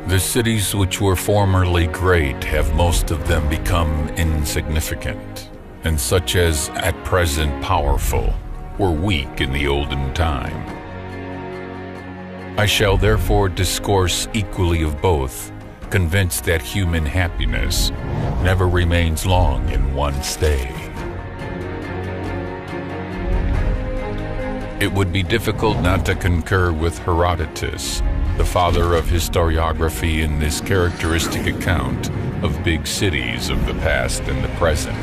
The cities which were formerly great have most of them become insignificant, and such as at present powerful were weak in the olden time. I shall therefore discourse equally of both, convinced that human happiness never remains long in one stay. It would be difficult not to concur with Herodotus, the father of historiography, in this characteristic account of big cities of the past and the present.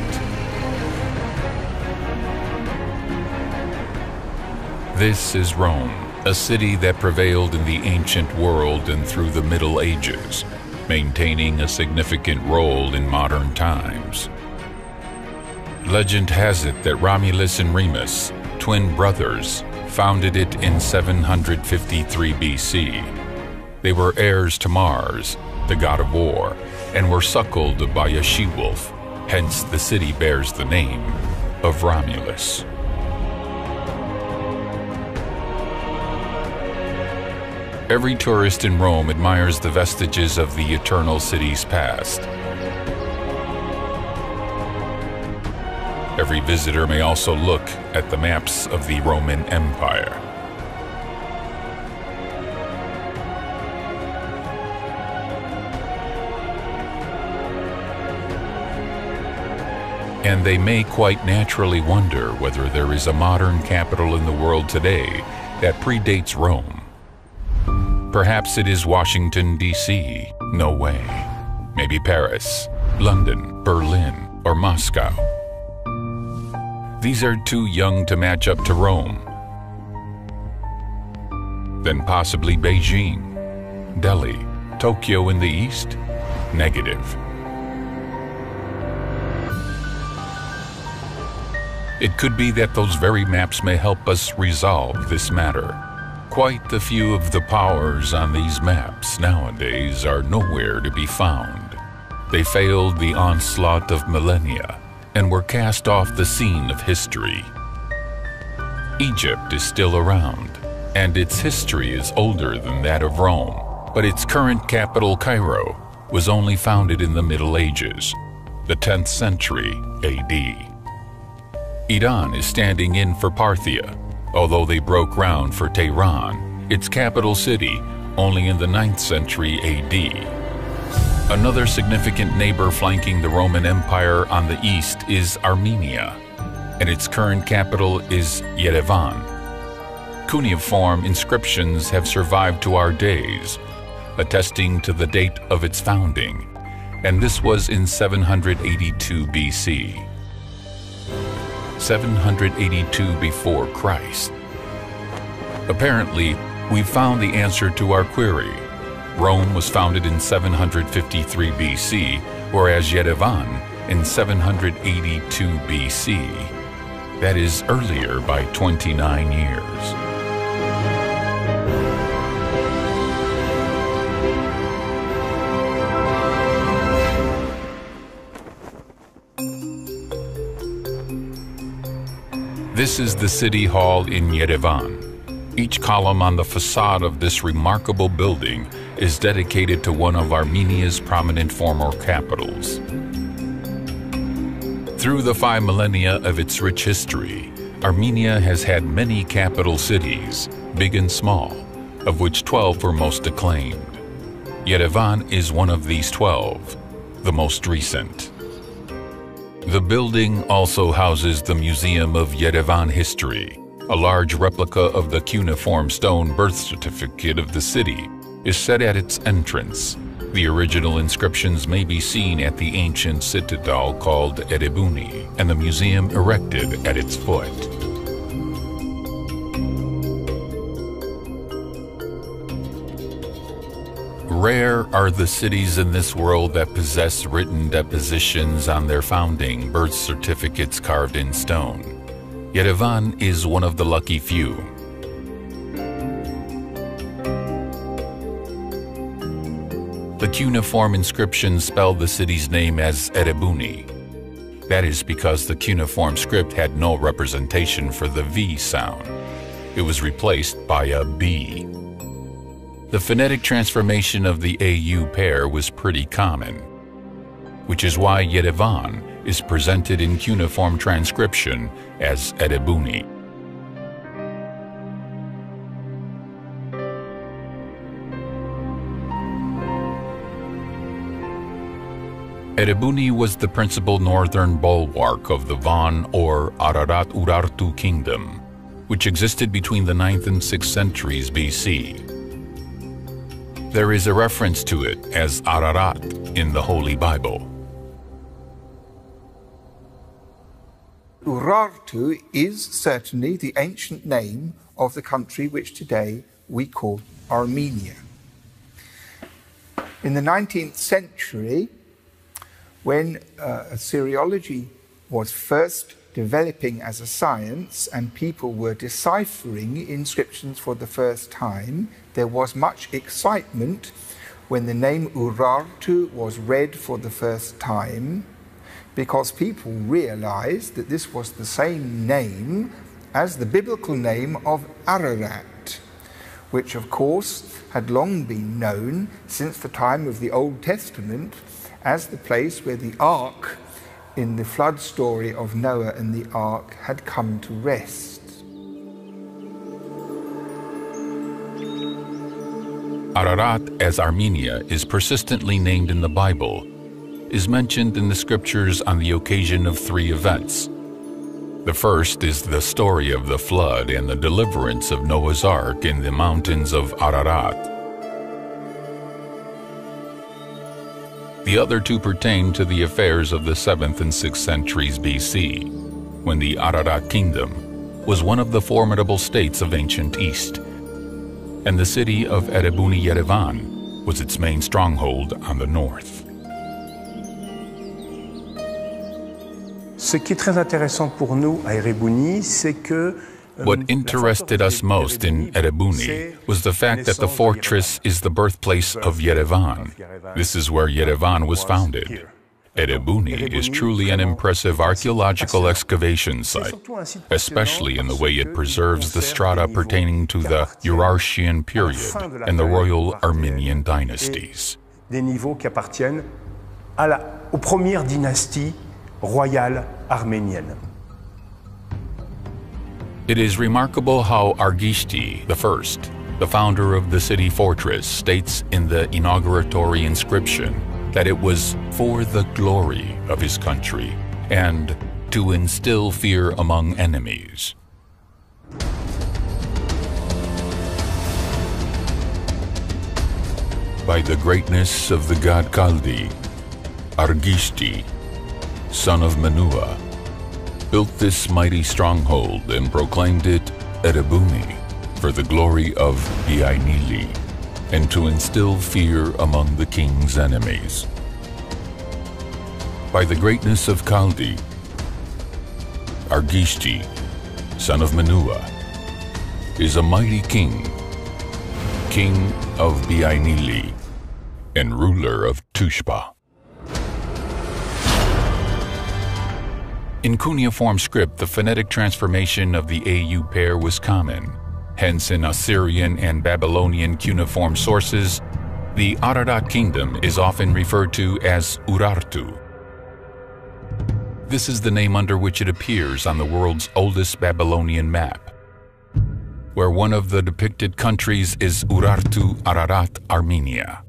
This is Rome, a city that prevailed in the ancient world and through the Middle Ages, maintaining a significant role in modern times. Legend has it that Romulus and Remus, twin brothers, founded it in 753 BC. They were heirs to Mars, the god of war, and were suckled by a she-wolf, hence the city bears the name of Romulus. Every tourist in Rome admires the vestiges of the eternal city's past. Every visitor may also look at the maps of the Roman Empire. And they may quite naturally wonder whether there is a modern capital in the world today that predates Rome. Perhaps it is Washington, D.C. No way. Maybe Paris, London, Berlin, or Moscow. These are too young to match up to Rome. Then possibly Beijing, Delhi, Tokyo in the east? Negative. It could be that those very maps may help us resolve this matter. Quite a few of the powers on these maps nowadays are nowhere to be found. They failed the onslaught of millennia and were cast off the scene of history. Egypt is still around, and its history is older than that of Rome, but its current capital, Cairo, was only founded in the Middle Ages, the 10th century AD. Iran is standing in for Parthia, although they broke ground for Tehran, its capital city, only in the 9th century AD. Another significant neighbor flanking the Roman Empire on the east is Armenia, and its current capital is Yerevan. Cuneiform inscriptions have survived to our days, attesting to the date of its founding, and this was in 782 BC. 782 before Christ. Apparently, we've found the answer to our query. Rome was founded in 753 BC, whereas Yerevan in 782 BC. That is earlier by 29 years. This is the City Hall in Yerevan. Each column on the facade of this remarkable building is dedicated to one of Armenia's prominent former capitals. Through the 5 millennia of its rich history, Armenia has had many capital cities, big and small, of which 12 were most acclaimed. Yerevan is one of these 12, the most recent. The building also houses the Museum of Yerevan History. A large replica of the cuneiform stone birth certificate of the city is set at its entrance. The original inscriptions may be seen at the ancient citadel called Erebuni, and the museum erected at its foot. Rare are the cities in this world that possess written depositions on their founding, birth certificates carved in stone. Yerevan is one of the lucky few. The cuneiform inscriptions spell the city's name as Erebuni. That is because the cuneiform script had no representation for the V sound. It was replaced by a B. The phonetic transformation of the AU pair was pretty common, which is why Yerevan is presented in cuneiform transcription as Erebuni. Erebuni was the principal northern bulwark of the Van or Ararat-Urartu kingdom, which existed between the 9th and 6th centuries BC. There is a reference to it as Ararat in the Holy Bible. Urartu is certainly the ancient name of the country which today we call Armenia. In the 19th century, when Assyriology was first developing as a science and people were deciphering inscriptions for the first time, there was much excitement when the name Urartu was read for the first time, because people realized that this was the same name as the biblical name of Ararat, which of course had long been known since the time of the Old Testament as the place where the ark in the flood story of Noah and the ark had come to rest. Ararat, as Armenia is persistently named in the Bible, is mentioned in the scriptures on the occasion of 3 events. The first is the story of the flood and the deliverance of Noah's ark in the mountains of Ararat. The other 2 pertain to the affairs of the 7th and 6th centuries BC, when the Ararat kingdom was one of the formidable states of ancient East, and the city of Erebuni Yerevan was its main stronghold on the north. Ce qui est très intéressant pour nous à Erebuni, c'est que what interested us most in Erebuni was the fact that the fortress is the birthplace of Yerevan. This is where Yerevan was founded. Erebuni is truly an impressive archaeological excavation site, especially in the way it preserves the strata pertaining to the Urartian period and the royal Armenian dynasties. Des niveaux qui appartiennent aux premières dynasties royales arméniennes. It is remarkable how Argishti I, the founder of the city fortress, states in the inauguratory inscription that it was for the glory of his country and to instill fear among enemies. By the greatness of the god Kaldi, Argishti, son of Menua, built this mighty stronghold and proclaimed it Erebuni for the glory of Biainili and to instill fear among the king's enemies. By the greatness of Kaldi, Argishti, son of Menua, is a mighty king, king of Biainili and ruler of Tushpa. In cuneiform script, the phonetic transformation of the AU pair was common. Hence, in Assyrian and Babylonian cuneiform sources, the Ararat kingdom is often referred to as Urartu. This is the name under which it appears on the world's oldest Babylonian map, where one of the depicted countries is Urartu Ararat, Armenia.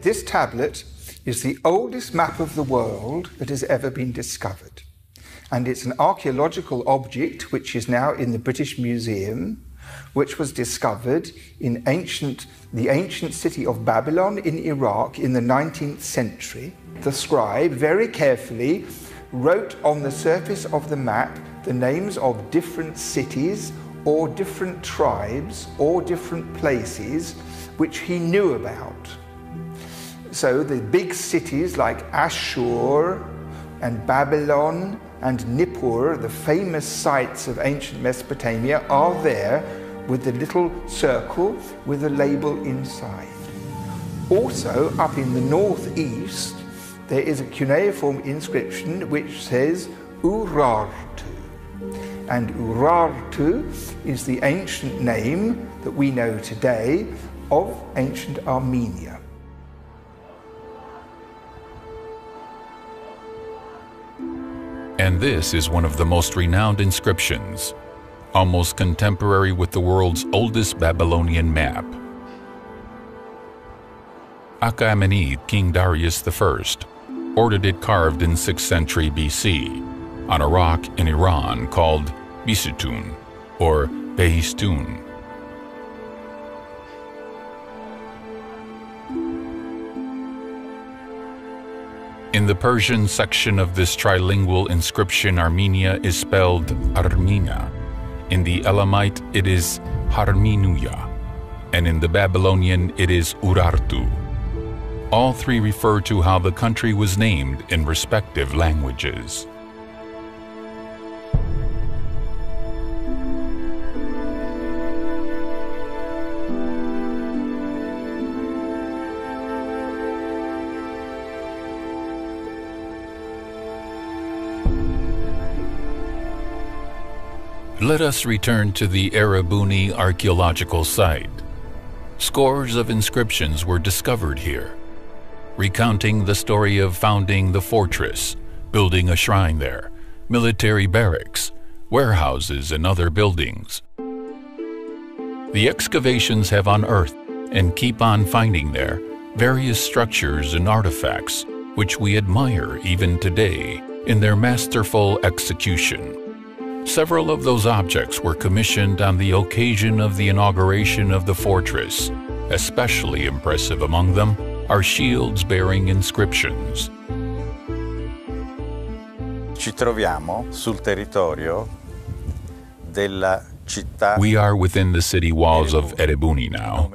This tablet is the oldest map of the world that has ever been discovered. And it's an archaeological object which is now in the British Museum, which was discovered in the ancient city of Babylon in Iraq in the 19th century. The scribe very carefully wrote on the surface of the map the names of different cities or different tribes or different places which he knew about. So the big cities like Ashur and Babylon and Nippur, the famous sites of ancient Mesopotamia, are there with the little circle with a label inside. Also, up in the northeast, there is a cuneiform inscription which says Urartu. and Urartu is the ancient name that we know today of ancient Armenia. And this is one of the most renowned inscriptions, almost contemporary with the world's oldest Babylonian map. Achaemenid King Darius I ordered it carved in 6th century BC on a rock in Iran called Bisitun or Behistun. In the Persian section of this trilingual inscription, Armenia is spelled Armina. In the Elamite, it is Harminuya, and in the Babylonian, it is Urartu. All three refer to how the country was named in respective languages. Let us return to the Yerevan archaeological site. Scores of inscriptions were discovered here, recounting the story of founding the fortress, building a shrine there, military barracks, warehouses, and other buildings. The excavations have unearthed, and keep on finding there, various structures and artifacts which we admire even today in their masterful execution. Several of those objects were commissioned on the occasion of the inauguration of the fortress. Especially impressive among them are shields bearing inscriptions. Ci troviamo sul territorio della città. We are within the city walls of Yerevan now.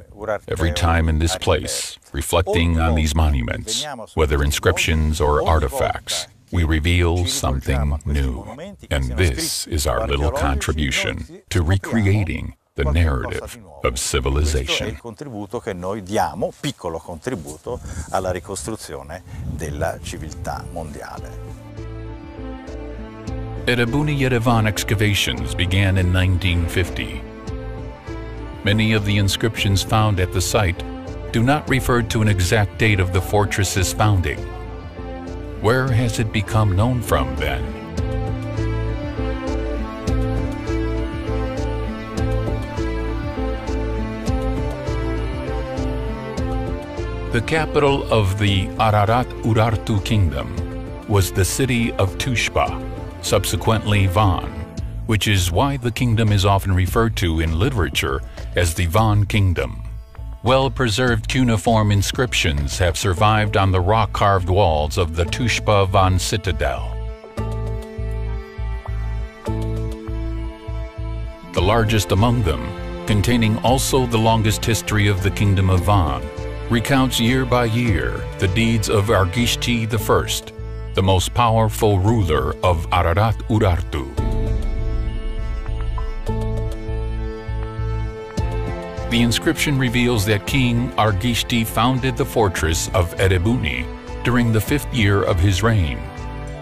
Every time in this place, reflecting on these monuments, whether inscriptions or artifacts, we reveal something new, and this is our little contribution to recreating the narrative of civilization. Il contributo che noi diamo, piccolo contributo, alla ricostruzione della civiltà mondiale. Yerevan excavations began in 1950. Many of the inscriptions found at the site do not refer to an exact date of the fortress's founding. Where has it become known from then? The capital of the Ararat-Urartu kingdom was the city of Tushpa, subsequently Van, which is why the kingdom is often referred to in literature as the Van Kingdom. Well-preserved cuneiform inscriptions have survived on the rock-carved walls of the Tushpa Van citadel. The largest among them, containing also the longest history of the kingdom of Van, recounts year by year the deeds of Argishti I, the most powerful ruler of Ararat-Urartu. The inscription reveals that King Argishti founded the fortress of Yerevan during the 5th year of his reign,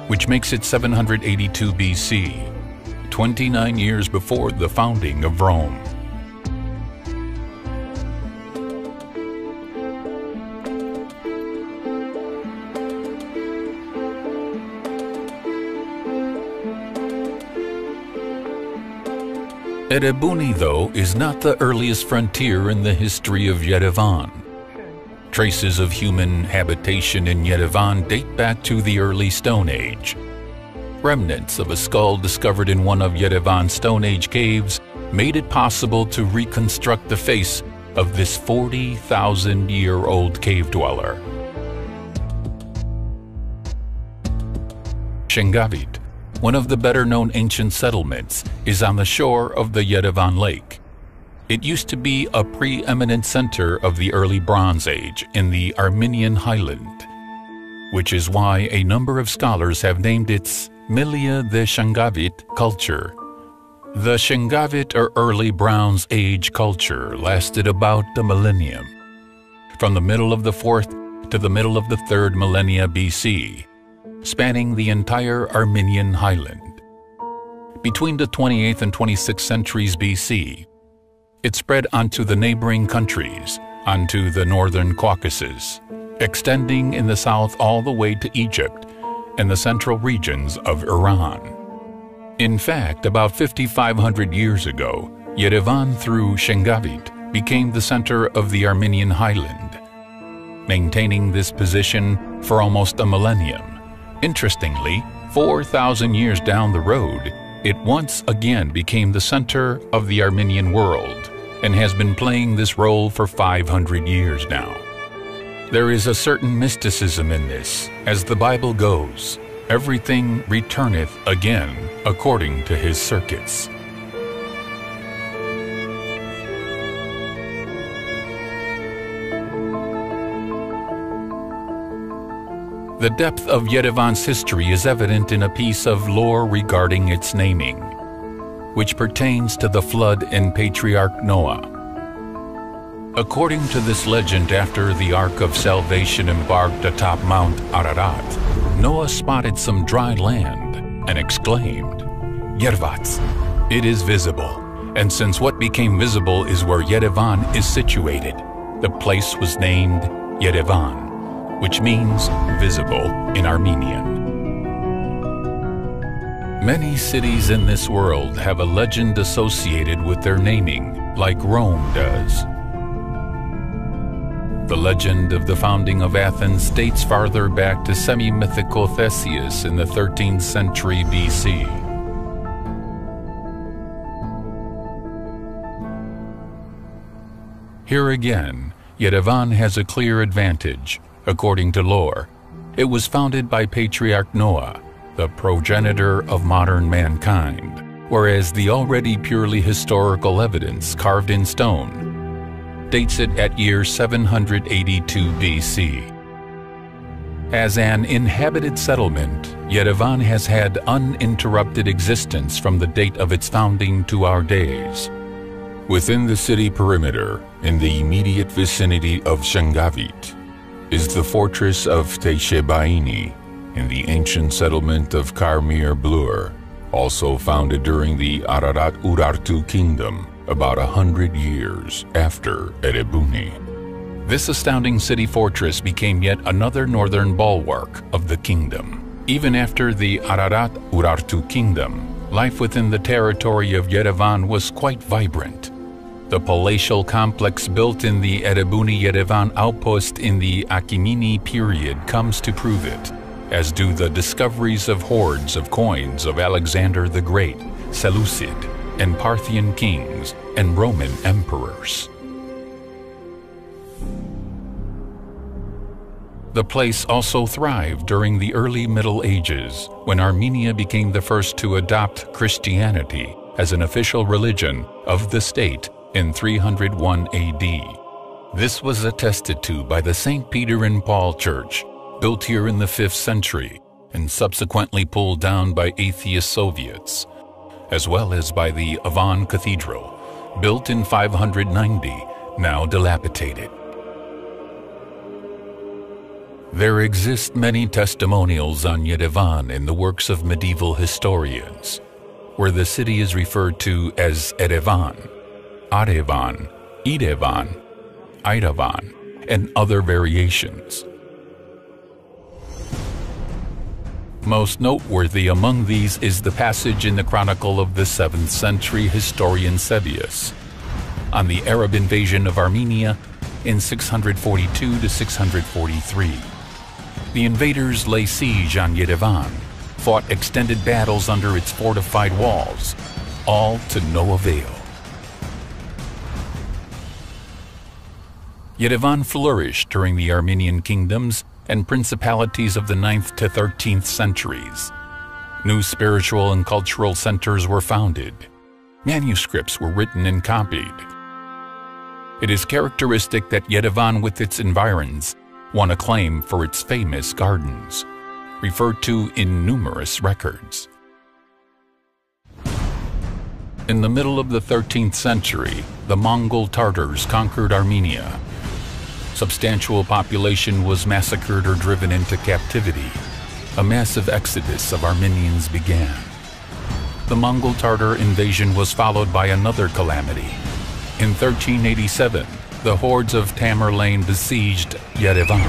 which makes it 782 BC, 29 years before the founding of Rome. Yerevan, though, is not the earliest frontier in the history of Yerevan. Traces of human habitation in Yerevan date back to the early Stone Age. Remnants of a skull discovered in one of Yerevan's Stone Age caves made it possible to reconstruct the face of this 40,000-year-old cave dweller. Shengavit, one of the better-known ancient settlements, is on the shore of the Yerevan Lake. It used to be a preeminent center of the early Bronze Age in the Armenian Highland, which is why a number of scholars have named it Milia the Shengavit culture. The Shengavit or early Bronze Age culture lasted about a millennium, from the middle of the 4th to the middle of the 3rd millennia BC, spanning the entire Armenian Highland. Between the 28th and 26th centuries BC, it spread onto the neighboring countries, onto the northern Caucasus, extending in the south all the way to Egypt and the central regions of Iran. In fact, about 5,500 years ago, Yerevan through Shengavit became the center of the Armenian Highland, maintaining this position for almost a millennium. Interestingly, 4,000 years down the road, it once again became the center of the Armenian world and has been playing this role for 500 years now. There is a certain mysticism in this. As the Bible goes, everything returneth again according to his circuits. The depth of Yerevan's history is evident in a piece of lore regarding its naming, which pertains to the flood in Patriarch Noah. According to this legend, after the Ark of Salvation embarked atop Mount Ararat, Noah spotted some dry land and exclaimed, "Yervat, it is visible." And since what became visible is where Yerevan is situated, the place was named Yerevan, which means visible in Armenian. Many cities in this world have a legend associated with their naming, like Rome does. The legend of the founding of Athens dates farther back to semi-mythical Theseus in the 13th century BC. Here again, Yerevan has a clear advantage. According to lore, it was founded by Patriarch Noah, the progenitor of modern mankind, whereas the already purely historical evidence carved in stone dates it at year 782 BC. As an inhabited settlement, Yerevan has had uninterrupted existence from the date of its founding to our days. Within the city perimeter, in the immediate vicinity of Shengavit, is the fortress of Teishebaini in the ancient settlement of Karmir Blur, also founded during the Ararat-Urartu kingdom about 100 years after Erebuni. This astounding city fortress became yet another northern bulwark of the kingdom. Even after the Ararat-Urartu kingdom, life within the territory of Yerevan was quite vibrant. The palatial complex built in the Erebuni-Yerevan outpost in the Achaemenid period comes to prove it, as do the discoveries of hoards of coins of Alexander the Great, Seleucid, and Parthian kings and Roman emperors. The place also thrived during the early Middle Ages, when Armenia became the first to adopt Christianity as an official religion of the state in 301 AD. This was attested to by the St. Peter and Paul Church, built here in the 5th century and subsequently pulled down by atheist Soviets, as well as by the Yerevan Cathedral, built in 590, now dilapidated. There exist many testimonials on Yerevan in the works of medieval historians, where the city is referred to as Yerevan, Arevan, Yerevan, Yerevan, and other variations. Most noteworthy among these is the passage in the chronicle of the 7th century historian Sebius on the Arab invasion of Armenia in 642 to 643. The invaders lay siege on Yerevan, fought extended battles under its fortified walls, all to no avail. Yerevan flourished during the Armenian kingdoms and principalities of the 9th to 13th centuries. New spiritual and cultural centers were founded. Manuscripts were written and copied. It is characteristic that Yerevan with its environs won acclaim for its famous gardens, referred to in numerous records. In the middle of the 13th century, the Mongol Tartars conquered Armenia. Substantial population was massacred or driven into captivity. A massive exodus of Armenians began. the Mongol-Tartar invasion was followed by another calamity. In 1387, the hordes of Tamerlane besieged Yerevan.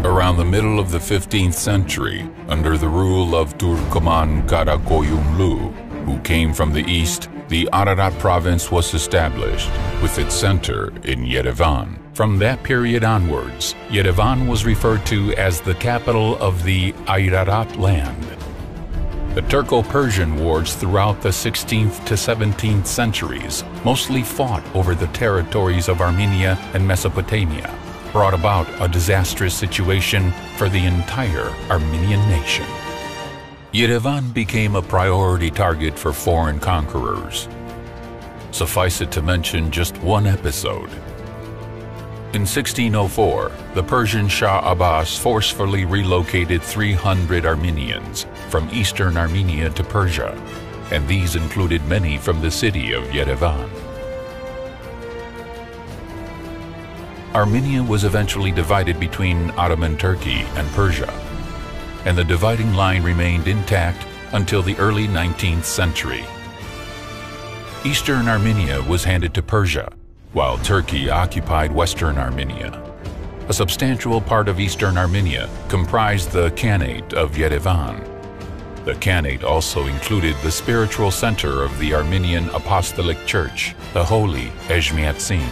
Around the middle of the 15th century, under the rule of Turkoman Karakoyunlu, who came from the east, the Ararat province was established, with its center in Yerevan. From that period onwards, Yerevan was referred to as the capital of the Ararat land. The Turco-Persian wars throughout the 16th to 17th centuries mostly fought over the territories of Armenia and Mesopotamia, brought about a disastrous situation for the entire Armenian nation. Yerevan became a priority target for foreign conquerors. Suffice it to mention just one episode. In 1604, the Persian Shah Abbas forcefully relocated 300 Armenians from eastern Armenia to Persia, and these included many from the city of Yerevan. Armenia was eventually divided between Ottoman Turkey and Persia, and the dividing line remained intact until the early 19th century. Eastern Armenia was handed to Persia, while Turkey occupied Western Armenia. A substantial part of Eastern Armenia comprised the Khanate of Yerevan. The Khanate also included the spiritual center of the Armenian Apostolic Church, the Holy Ejmiatsin.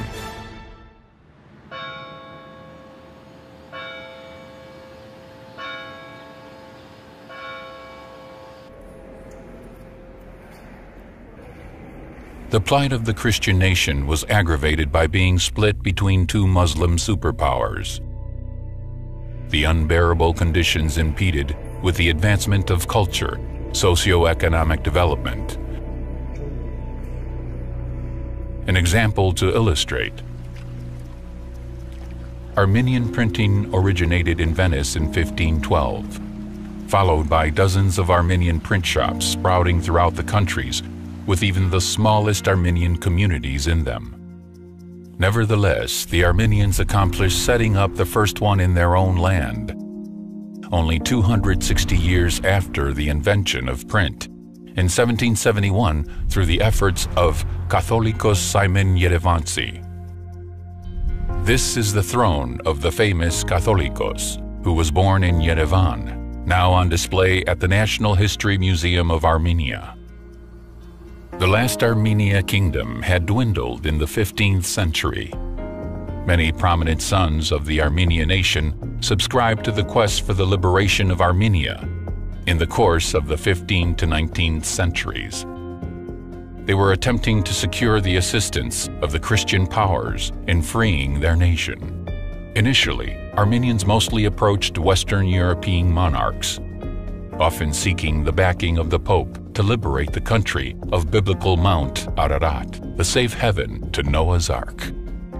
The plight of the Christian nation was aggravated by being split between two Muslim superpowers. The unbearable conditions impeded with the advancement of culture, socio-economic development. An example to illustrate. Armenian printing originated in Venice in 1512, followed by dozens of Armenian print shops sprouting throughout the countries, with even the smallest Armenian communities in them. Nevertheless, the Armenians accomplished setting up the first one in their own land, only 260 years after the invention of print, in 1771 through the efforts of Catholicos Simon Yerevansi. This is the throne of the famous Catholicos, who was born in Yerevan, now on display at the National History Museum of Armenia. The last Armenia kingdom had dwindled in the 15th century. Many prominent sons of the Armenian nation subscribed to the quest for the liberation of Armenia in the course of the 15th to 19th centuries. They were attempting to secure the assistance of the Christian powers in freeing their nation. Initially, Armenians mostly approached Western European monarchs, often seeking the backing of the Pope to liberate the country of biblical Mount Ararat, the safe haven to Noah's Ark.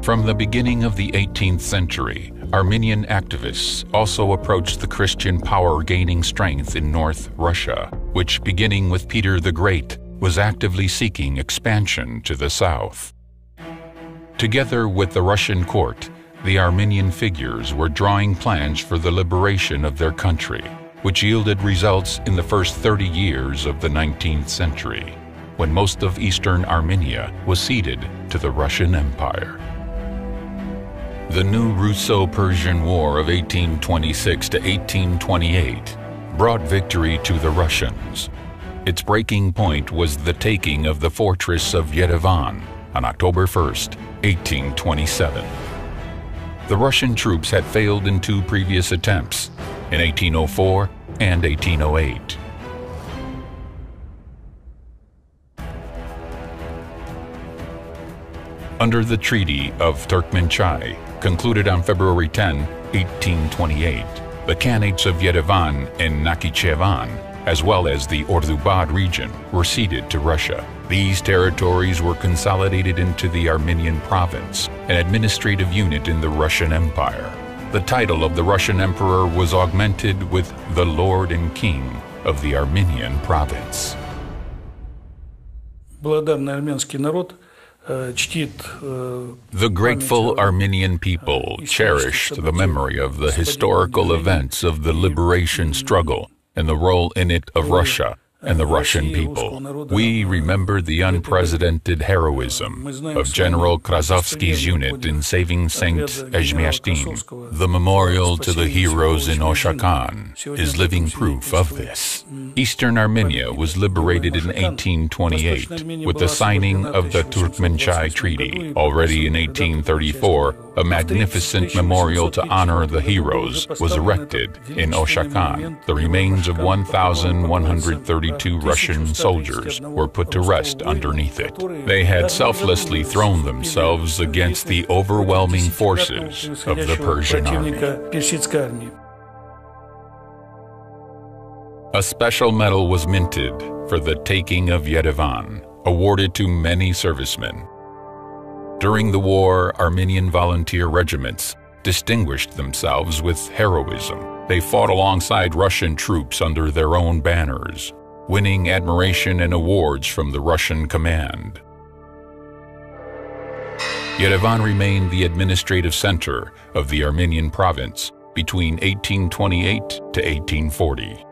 From the beginning of the 18th century, Armenian activists also approached the Christian power gaining strength in North Russia, which, beginning with Peter the Great, was actively seeking expansion to the south. Together with the Russian court, the Armenian figures were drawing plans for the liberation of their country, which yielded results in the first 30 years of the 19th century, when most of eastern Armenia was ceded to the Russian Empire. The new Russo-Persian War of 1826 to 1828 brought victory to the Russians. Its breaking point was the taking of the fortress of Yerevan on October 1st, 1827. The Russian troops had failed in two previous attempts, in 1804 and 1808. Under the Treaty of Turkmenchay, concluded on February 10, 1828, the Khanates of Yerevan and Nakhichevan, as well as the Ordubad region, were ceded to Russia. These territories were consolidated into the Armenian province, an administrative unit in the Russian Empire. The title of the Russian emperor was augmented with the Lord and King of the Armenian province. Благодарный армянский народ The grateful Armenian people cherished the memory of the historical events of the liberation struggle and the role in it of Russia and the Russian people. We remember the unprecedented heroism of General Krasovsky's unit in saving St. Ezhmiashtin. The memorial to the heroes in Oshakhan is living proof of this. Eastern Armenia was liberated in 1828 with the signing of the Turkmenchai Treaty. Already in 1834, a magnificent memorial to honor the heroes was erected in Oshakhan. The remains of 1,132 Russian soldiers were put to rest underneath it. They had selflessly thrown themselves against the overwhelming forces of the Persian army. A special medal was minted for the taking of Yerevan, awarded to many servicemen. During the war, Armenian volunteer regiments distinguished themselves with heroism. They fought alongside Russian troops under their own banners, winning admiration and awards from the Russian command. Yerevan remained the administrative center of the Armenian province between 1828 to 1840.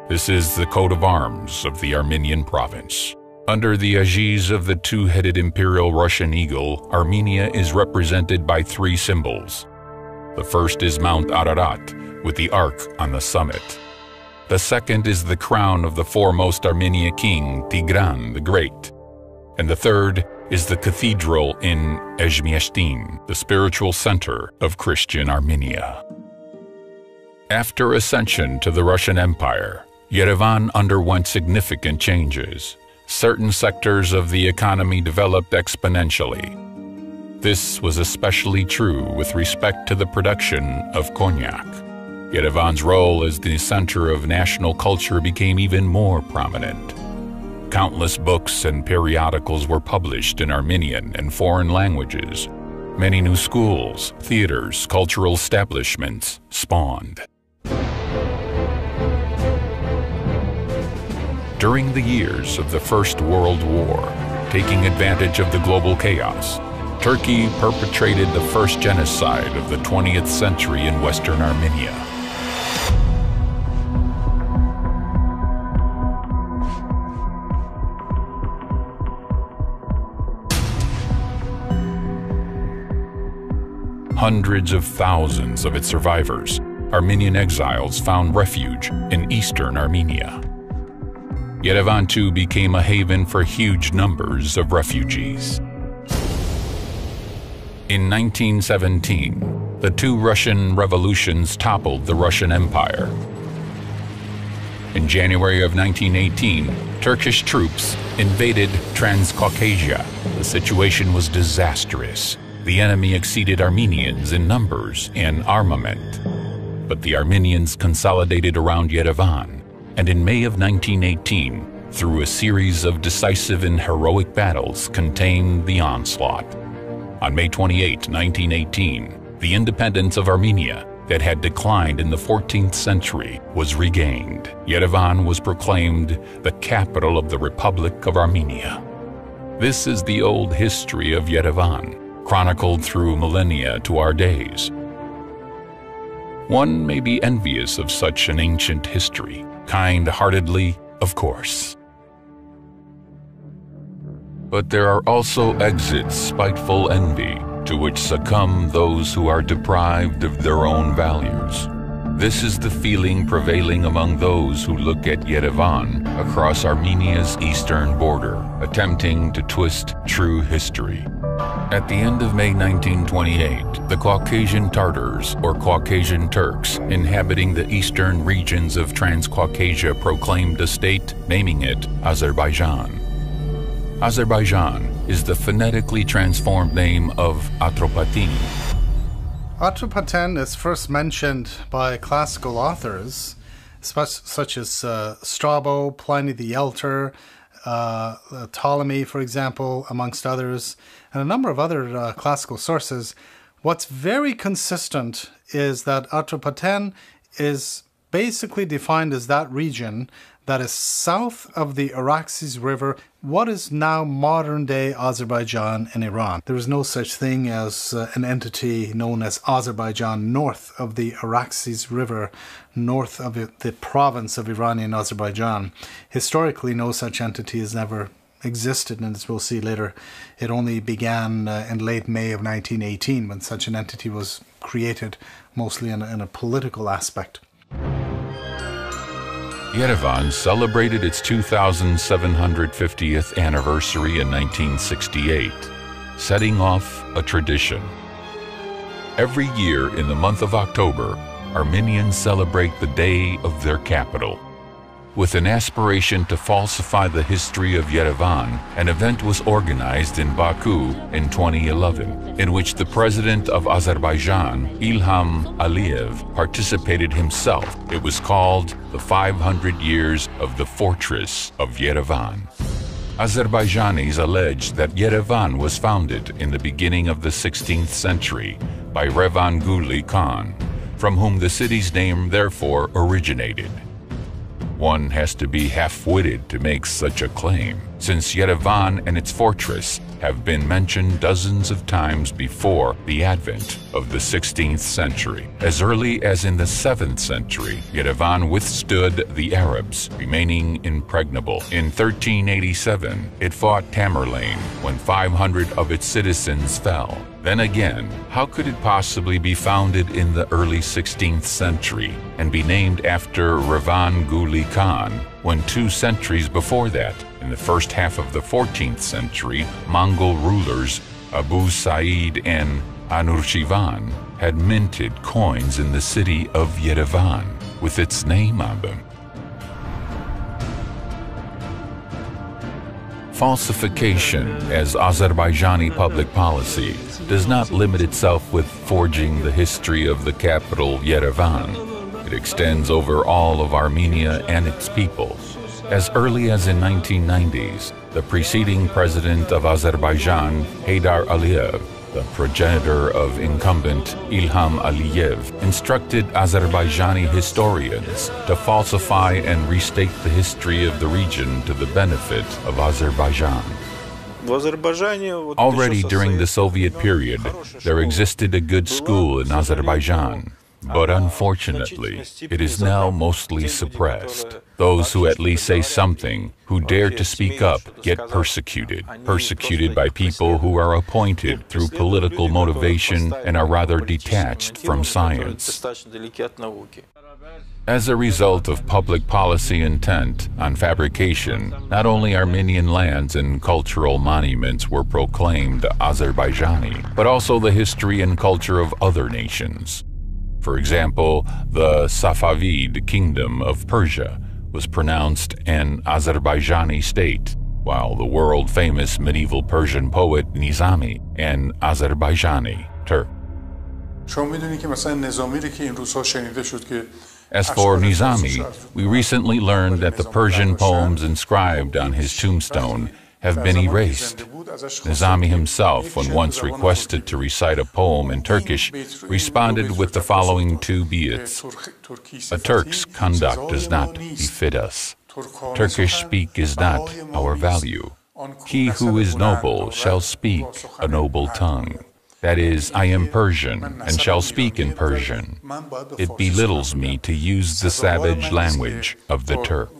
This is the coat of arms of the Armenian province. Under the aegis of the two-headed Imperial Russian eagle, Armenia is represented by three symbols. The first is Mount Ararat, with the ark on the summit. The second is the crown of the foremost Armenian king, Tigran the Great. And the third is the cathedral in Ezhmiashtin, the spiritual center of Christian Armenia. After ascension to the Russian Empire, Yerevan underwent significant changes. Certain sectors of the economy developed exponentially. This was especially true with respect to the production of cognac. Yerevan's role as the center of national culture became even more prominent. Countless books and periodicals were published in Armenian and foreign languages. Many new schools, theaters, cultural establishments spawned. During the years of the First World War, taking advantage of the global chaos, Turkey perpetrated the first genocide of the 20th century in Western Armenia. Hundreds of thousands of its survivors, Armenian exiles, found refuge in eastern Armenia. Yerevan too became a haven for huge numbers of refugees. In 1917, the two Russian revolutions toppled the Russian Empire. In January of 1918, Turkish troops invaded Transcaucasia. The situation was disastrous. The enemy exceeded Armenians in numbers and armament. But the Armenians consolidated around Yerevan, and in May of 1918, through a series of decisive and heroic battles, contained the onslaught. On May 28, 1918, the independence of Armenia that had declined in the 14th century was regained. Yerevan was proclaimed the capital of the Republic of Armenia. This is the old history of Yerevan, chronicled through millennia to our days. One may be envious of such an ancient history, kind-heartedly, of course. But there are also exits spiteful envy, to which succumb those who are deprived of their own values. This is the feeling prevailing among those who look at Yerevan across Armenia's eastern border, attempting to twist true history. At the end of May 1928, the Caucasian Tatars, or Caucasian Turks, inhabiting the eastern regions of Transcaucasia proclaimed a state, naming it Azerbaijan. Azerbaijan is the phonetically transformed name of Atropatene. Atropatene is first mentioned by classical authors, such as Strabo, Pliny the Elder, Ptolemy, for example, amongst others, and a number of other classical sources. What's very consistent is that Atropatene is basically defined as that region that is south of the Araxes River, what is now modern-day Azerbaijan and Iran. There is no such thing as an entity known as Azerbaijan north of the Araxes River, north of the province of Iranian Azerbaijan. Historically, no such entity has never existed, and as we'll see later, it only began in late May of 1918 when such an entity was created, mostly in a political aspect. Yerevan celebrated its 2,750th anniversary in 1968, setting off a tradition. Every year in the month of October, Armenians celebrate the day of their capital. With an aspiration to falsify the history of Yerevan, an event was organized in Baku in 2011, in which the president of Azerbaijan, Ilham Aliyev, participated himself. It was called the 500 Years of the Fortress of Yerevan. Azerbaijanis allege that Yerevan was founded in the beginning of the 16th century by Yerevan Guli Khan, from whom the city's name therefore originated. One has to be half-witted to make such a claim, since Yerevan and its fortress have been mentioned dozens of times before the advent of the 16th century. As early as in the 7th century, Yerevan withstood the Arabs, remaining impregnable. In 1387, it fought Tamerlane when 500 of its citizens fell. Then again, how could it possibly be founded in the early 16th century and be named after Yerevan Guli Khan when 2 centuries before that, in the first half of the 14th century, Mongol rulers Abu Sa'id and Anushirvan had minted coins in the city of Yerevan with its name on them? Falsification as Azerbaijani public policy does not limit itself with forging the history of the capital Yerevan. It extends over all of Armenia and its people. As early as in 1990s, the preceding president of Azerbaijan, Heydar Aliyev, the progenitor of incumbent Ilham Aliyev, instructed Azerbaijani historians to falsify and restate the history of the region to the benefit of Azerbaijan. Already during the Soviet period, there existed a good school in Azerbaijan, but unfortunately, it is now mostly suppressed. Those who at least say something, who dare to speak up, get persecuted by people who are appointed through political motivation and are rather detached from science. As a result of public policy intent on fabrication, not only Armenian lands and cultural monuments were proclaimed Azerbaijani, but also the history and culture of other nations. For example, the Safavid kingdom of Persia was pronounced an Azerbaijani state, while the world-famous medieval Persian poet Nizami an Azerbaijani Turk. As for Nizami, we recently learned that the Persian poems inscribed on his tombstone have been erased. Nizami himself, when once requested to recite a poem in Turkish, responded with the following 2 beats. A Turk's conduct does not befit us. Turkish speak is not our value. He who is noble shall speak a noble tongue. That is, I am Persian and shall speak in Persian. It belittles me to use the savage language of the Turk.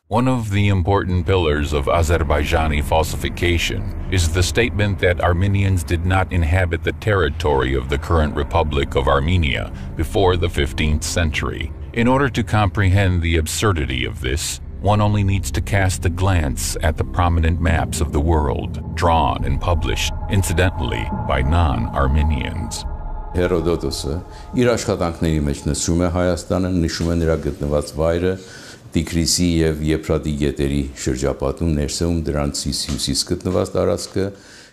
One of the important pillars of Azerbaijani falsification is the statement that Armenians did not inhabit the territory of the current Republic of Armenia before the 15th century. In order to comprehend the absurdity of this, one only needs to cast a glance at the prominent maps of the world, drawn and published, incidentally, by non-Armenians. Հերոդոտոսը իր աշխատանքների մեջ նշում է Հայաստանը, նշում է նրա գտնված վայրը, Տիգրիսի եւ Եփրատի գետերի շրջապատում ներսում դրանցից հյուսիս գտնված տարածքը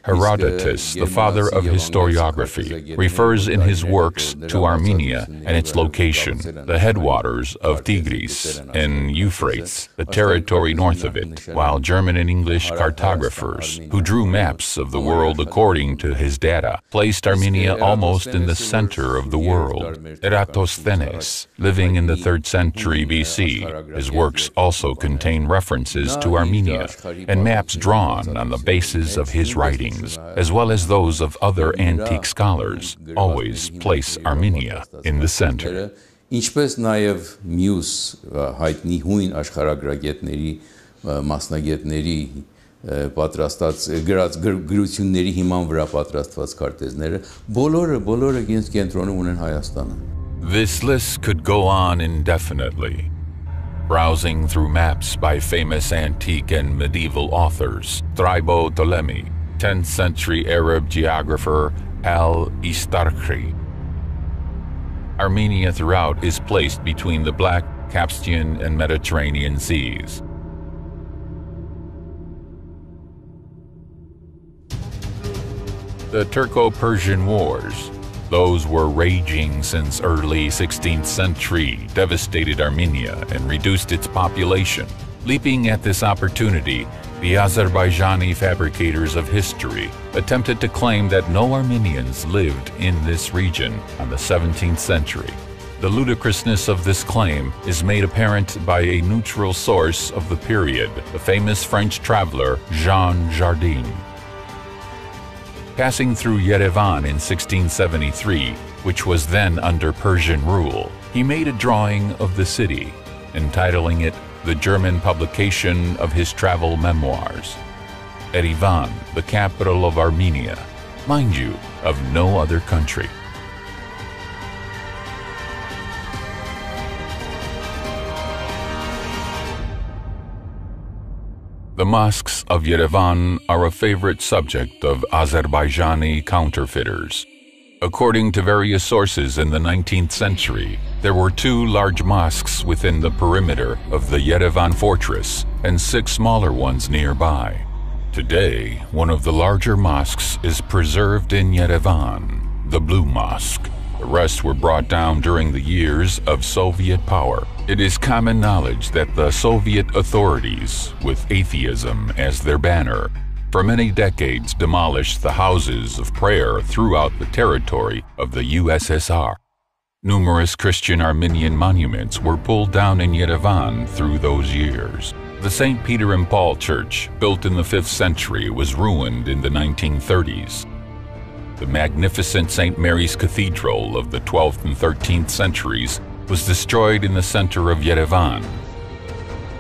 Herodotus, the father of historiography, refers in his works to Armenia and its location, the headwaters of Tigris and Euphrates, the territory north of it, while German and English cartographers, who drew maps of the world according to his data, placed Armenia almost in the center of the world. Eratosthenes, living in the 3rd century BC, his works also contain references to Armenia and maps drawn on the basis of his writings, as well as those of other antique scholars, always place Armenia in the center. Ինչպես նաև մյուս հայտնի հույն աշխարհագրագետների, մասնագետների պատրաստած գրած գրությունների հիման վրա պատրաստված քարտեզները բոլորը կենտրոնում ունեն Հայաստանը. This list could go on indefinitely. Browsing through maps by famous antique and medieval authors, Strabo Ptolemy, 10th century Arab geographer Al-Istarkhi. Armenia throughout is placed between the Black, Caspian, and Mediterranean seas. The Turco-Persian Wars, those were raging since early 16th century, devastated Armenia and reduced its population. Leaping at this opportunity, the Azerbaijani fabricators of history attempted to claim that no Armenians lived in this region on the 17th century. The ludicrousness of this claim is made apparent by a neutral source of the period, the famous French traveler Jean Jardin. Passing through Yerevan in 1673, which was then under Persian rule, he made a drawing of the city, entitling it the German publication of his travel memoirs. Yerevan, the capital of Armenia, mind you, of no other country. The mosques of Yerevan are a favorite subject of Azerbaijani counterfeiters. According to various sources in the 19th century, there were 2 large mosques within the perimeter of the Yerevan fortress and 6 smaller ones nearby. Today, one of the larger mosques is preserved in Yerevan, the Blue Mosque. The rest were brought down during the years of Soviet power. It is common knowledge that the Soviet authorities, with atheism as their banner, for many decades demolished the houses of prayer throughout the territory of the USSR. Numerous Christian Armenian monuments were pulled down in Yerevan through those years. The St. Peter and Paul Church, built in the 5th century, was ruined in the 1930s. The magnificent St. Mary's Cathedral of the 12th and 13th centuries was destroyed in the center of Yerevan.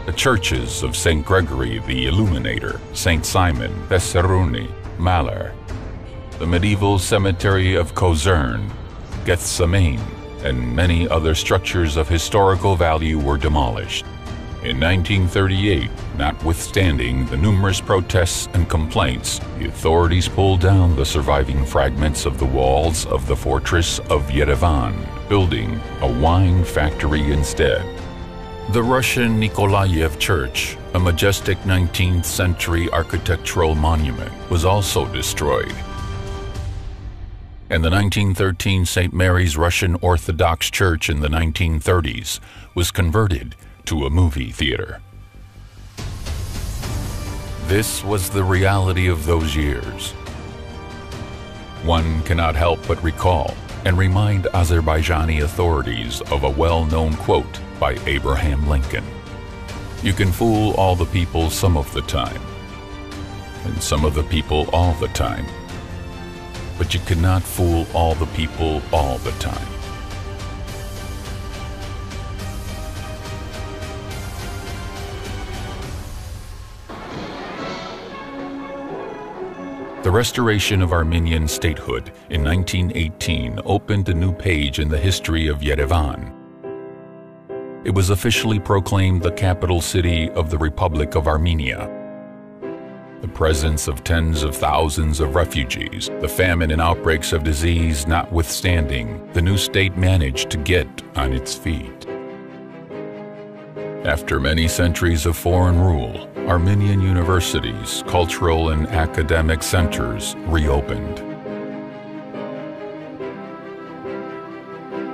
The churches of St. Gregory the Illuminator, St. Simon, Thessaloniki, Malar, the medieval cemetery of Kozern, Gethsemane, and many other structures of historical value were demolished. In 1938, notwithstanding the numerous protests and complaints, the authorities pulled down the surviving fragments of the walls of the fortress of Yerevan, building a wine factory instead. The Russian Nikolaev Church, a majestic 19th century architectural monument, was also destroyed. And the 1913 St. Mary's Russian Orthodox Church in the 1930s was converted to a movie theater. This was the reality of those years. One cannot help but recall and remind Azerbaijani authorities of a well-known quote by Abraham Lincoln. You can fool all the people some of the time, and some of the people all the time, but you cannot fool all the people all the time. The restoration of Armenian statehood in 1918 opened a new page in the history of Yerevan. It was officially proclaimed the capital city of the Republic of Armenia. The presence of tens of thousands of refugees, the famine and outbreaks of disease notwithstanding, the new state managed to get on its feet. After many centuries of foreign rule, Armenian universities, cultural and academic centers reopened.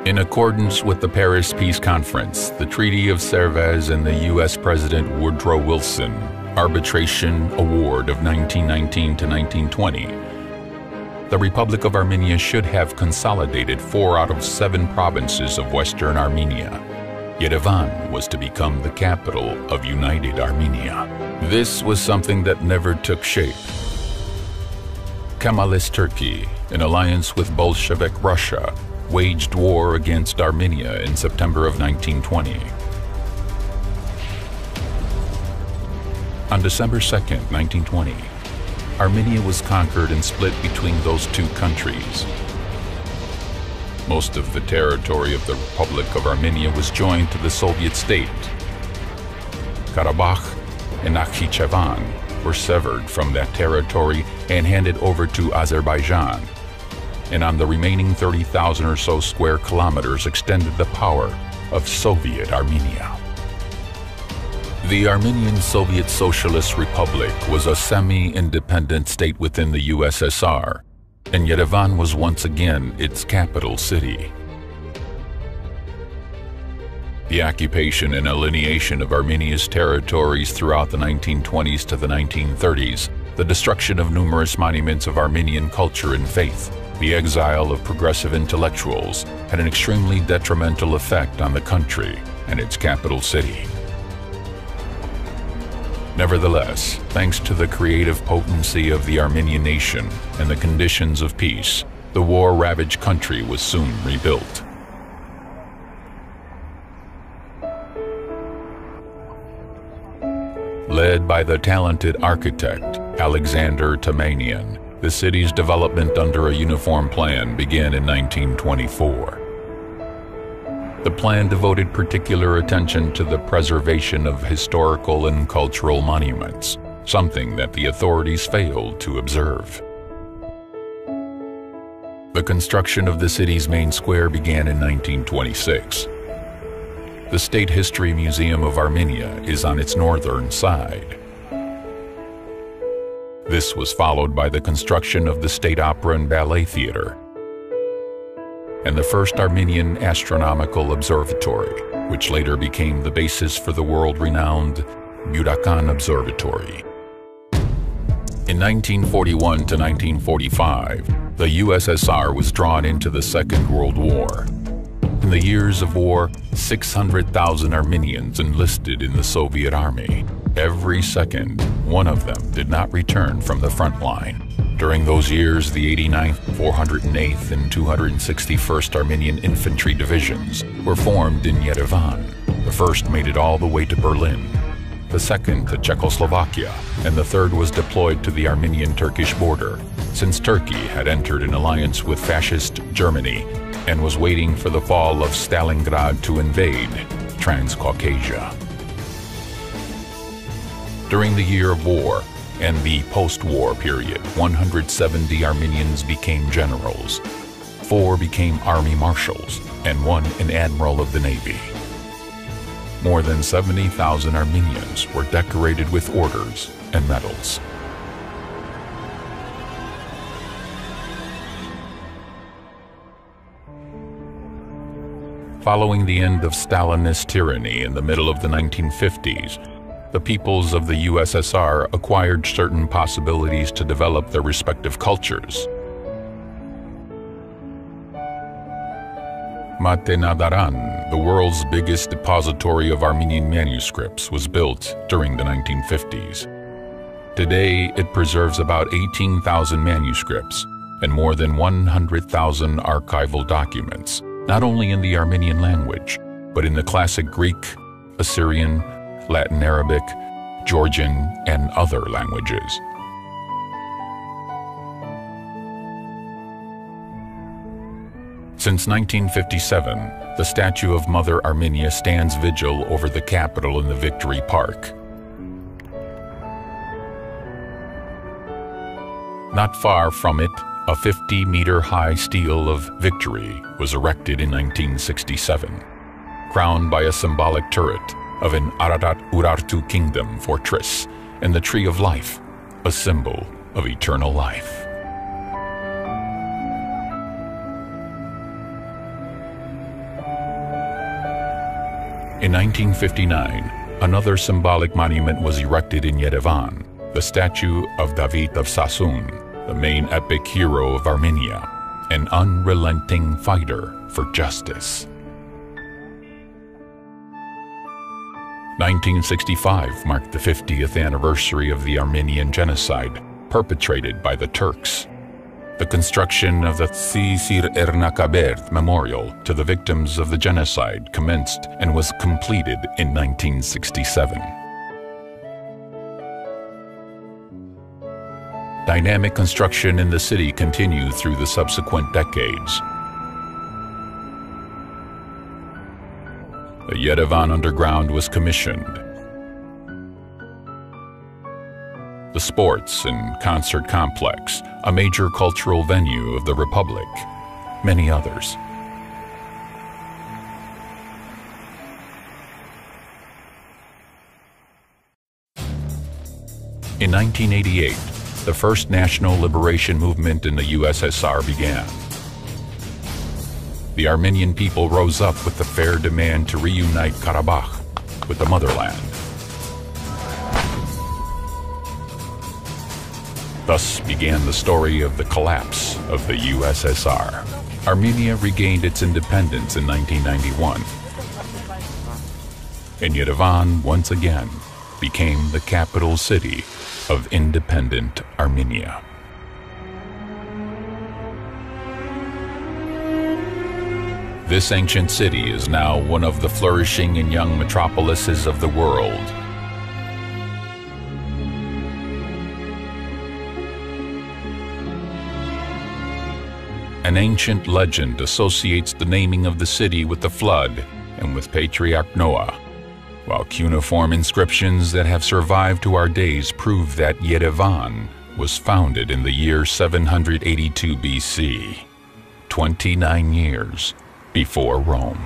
In accordance with the Paris Peace Conference, the Treaty of Sèvres, and the U.S. President Woodrow Wilson Arbitration Award of 1919 to 1920, the Republic of Armenia should have consolidated 4 out of 7 provinces of Western Armenia. Yerevan was to become the capital of United Armenia. This was something that never took shape. Kemalist Turkey, in alliance with Bolshevik Russia, waged war against Armenia in September of 1920. On December 2, 1920, Armenia was conquered and split between those 2 countries. Most of the territory of the Republic of Armenia was joined to the Soviet state. Karabakh and Nakhchivan were severed from that territory and handed over to Azerbaijan, and on the remaining 30,000 or so square kilometers extended the power of Soviet Armenia. The Armenian Soviet Socialist Republic was a semi-independent state within the USSR, and Yerevan was once again its capital city. The occupation and alienation of Armenia's territories throughout the 1920s to the 1930s, the destruction of numerous monuments of Armenian culture and faith, the exile of progressive intellectuals had an extremely detrimental effect on the country and its capital city. Nevertheless, thanks to the creative potency of the Armenian nation and the conditions of peace, the war-ravaged country was soon rebuilt. Led by the talented architect Alexander Tamanian, the city's development under a uniform plan began in 1924. The plan devoted particular attention to the preservation of historical and cultural monuments, something that the authorities failed to observe. The construction of the city's main square began in 1926. The State History Museum of Armenia is on its northern side. This was followed by the construction of the State Opera and Ballet Theater and the first Armenian Astronomical Observatory, which later became the basis for the world-renowned Burakan Observatory. In 1941 to 1945, the USSR was drawn into the Second World War. In the years of war, 600,000 Armenians enlisted in the Soviet Army. Every second, one of them did not return from the front line. During those years, the 89th, 408th, and 261st Armenian Infantry Divisions were formed in Yerevan. The first made it all the way to Berlin, the second to Czechoslovakia, and the third was deployed to the Armenian-Turkish border, since Turkey had entered an alliance with fascist Germany and was waiting for the fall of Stalingrad to invade Transcaucasia. During the year of war and the post-war period, 170 Armenians became generals, 4 became army marshals, and 1 an admiral of the Navy. More than 70,000 Armenians were decorated with orders and medals. Following the end of Stalinist tyranny in the middle of the 1950s, the peoples of the USSR acquired certain possibilities to develop their respective cultures. Matenadaran, the world's biggest depository of Armenian manuscripts, was built during the 1950s. Today, it preserves about 18,000 manuscripts and more than 100,000 archival documents, not only in the Armenian language, but in the classic Greek, Assyrian, Latin Arabic, Georgian, and other languages. Since 1957, the statue of Mother Armenia stands vigil over the capital in the Victory Park. Not far from it, a 50-meter-high stele of Victory was erected in 1967. Crowned by a symbolic turret, of an Ararat-Urartu kingdom fortress, and the Tree of Life, a symbol of eternal life. In 1959, another symbolic monument was erected in Yerevan, the statue of David of Sassoon, the main epic hero of Armenia, an unrelenting fighter for justice. 1965 marked the 50th anniversary of the Armenian genocide perpetrated by the Turks. The construction of the Sisir Ernakaberd Memorial to the victims of the genocide commenced and was completed in 1967. Dynamic construction in the city continued through the subsequent decades. The Yerevan Underground was commissioned. The sports and concert complex, a major cultural venue of the Republic, many others. In 1988, the first national liberation movement in the USSR began. The Armenian people rose up with the fair demand to reunite Karabakh with the motherland. Thus began the story of the collapse of the USSR. Armenia regained its independence in 1991. And Yerevan once again became the capital city of independent Armenia. This ancient city is now one of the flourishing and young metropolises of the world. An ancient legend associates the naming of the city with the flood and with Patriarch Noah, while cuneiform inscriptions that have survived to our days prove that Yerevan was founded in the year 782 BC, 29 years before Rome.